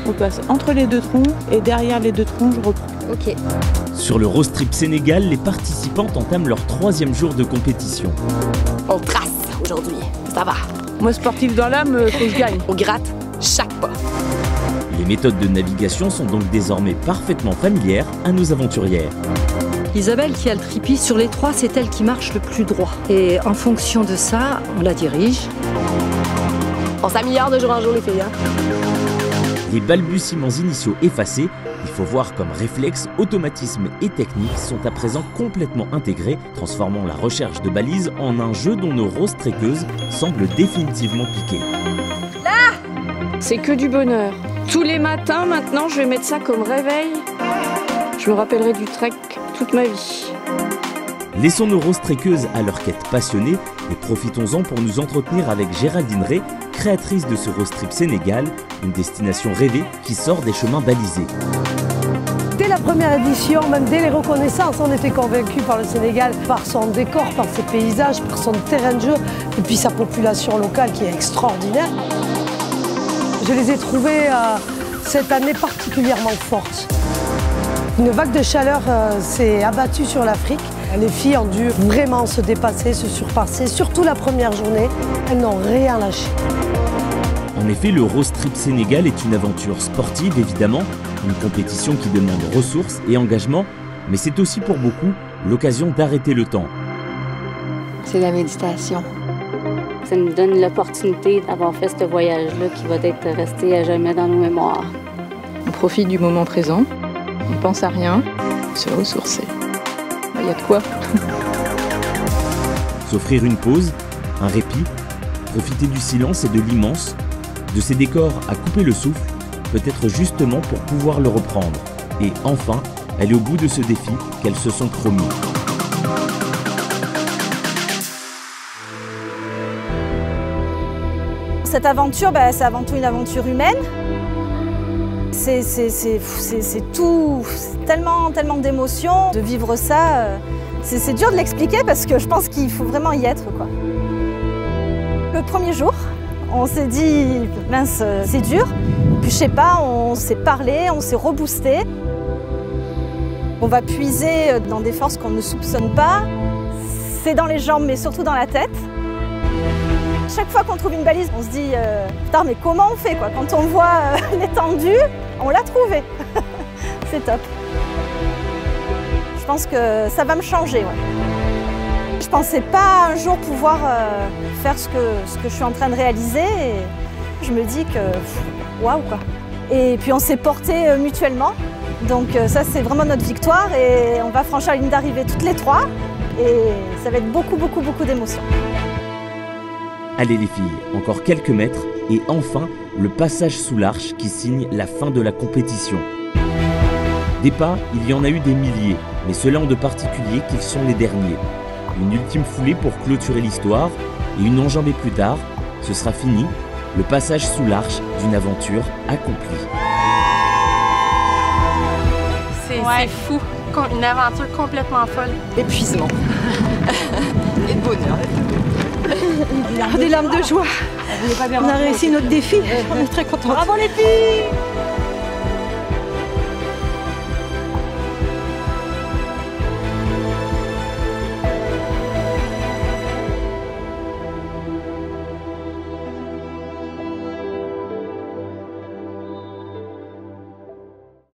On passe entre les deux troncs et derrière les deux troncs, je reprends. Ok. Sur le Road Trip Sénégal, les participants entament leur 3e jour de compétition. On trace aujourd'hui, ça va. Moi, sportif dans l'âme, faut que je gagne. On gratte chaque pas. Les méthodes de navigation sont donc désormais parfaitement familières à nos aventurières. Isabelle qui a le tripi sur les 3, c'est elle qui marche le plus droit. Et en fonction de ça, on la dirige. On s'améliore de jour en jour les filles. Les balbutiements initiaux effacés, il faut voir comme réflexes, automatismes et techniques sont à présent complètement intégrés, transformant la recherche de balises en un jeu dont nos roses trekkeuses semblent définitivement piquées. Là, c'est que du bonheur. Tous les matins, maintenant, je vais mettre ça comme réveil. Je me rappellerai du trek toute ma vie. Laissons nos roses trekkeuses à leur quête passionnée et profitons-en pour nous entretenir avec Géraldine Ray, créatrice de ce Road Trip Sénégal, une destination rêvée qui sort des chemins balisés. Dès la première édition, même dès les reconnaissances, on était convaincus par le Sénégal, par son décor, par ses paysages, par son terrain de jeu et puis sa population locale qui est extraordinaire. Je les ai trouvés cette année particulièrement fortes. Une vague de chaleur s'est abattue sur l'Afrique. Les filles ont dû vraiment se dépasser, se surpasser, surtout la première journée. Elles n'ont rien lâché. En effet, le Road Trip Sénégal est une aventure sportive évidemment, une compétition qui demande ressources et engagement, mais c'est aussi pour beaucoup l'occasion d'arrêter le temps. C'est la méditation. Ça nous donne l'opportunité d'avoir fait ce voyage-là qui va être resté à jamais dans nos mémoires. On profite du moment présent, on pense à rien, se ressourcer. Il y a de quoi. S'offrir une pause, un répit, profiter du silence et de l'immense, de ces décors à couper le souffle, peut-être justement pour pouvoir le reprendre. Et enfin, aller au bout de ce défi qu'elles se sont promis. Cette aventure, c'est avant tout une aventure humaine. C'est tout, tellement d'émotions, de vivre ça. C'est dur de l'expliquer parce que je pense qu'il faut vraiment y être, quoi. Le premier jour, on s'est dit, mince, c'est dur. Puis je sais pas, on s'est parlé, on s'est reboosté. On va puiser dans des forces qu'on ne soupçonne pas. C'est dans les jambes, mais surtout dans la tête. Chaque fois qu'on trouve une balise, on se dit putain, mais comment on fait quoi? Quand on voit l'étendue, on l'a trouvée. C'est top. Je pense que ça va me changer. Ouais. Je pensais pas un jour pouvoir faire ce que je suis en train de réaliser. Et je me dis que waouh quoi. Et puis on s'est portés mutuellement. Donc ça c'est vraiment notre victoire et on va franchir la ligne d'arrivée toutes les 3. Et ça va être beaucoup d'émotions. Allez les filles, encore quelques mètres et enfin le passage sous l'arche qui signe la fin de la compétition. Des pas, il y en a eu des milliers, mais ceux-là ont de particulier qu'ils sont les derniers. Une ultime foulée pour clôturer l'histoire et une enjambée plus tard, ce sera fini, le passage sous l'arche d'une aventure accomplie. C'est fou, une aventure complètement folle. Épuisement. Et de bonheur. Des larmes de joie. On a réussi notre défi. On est très contents. Bravo les filles!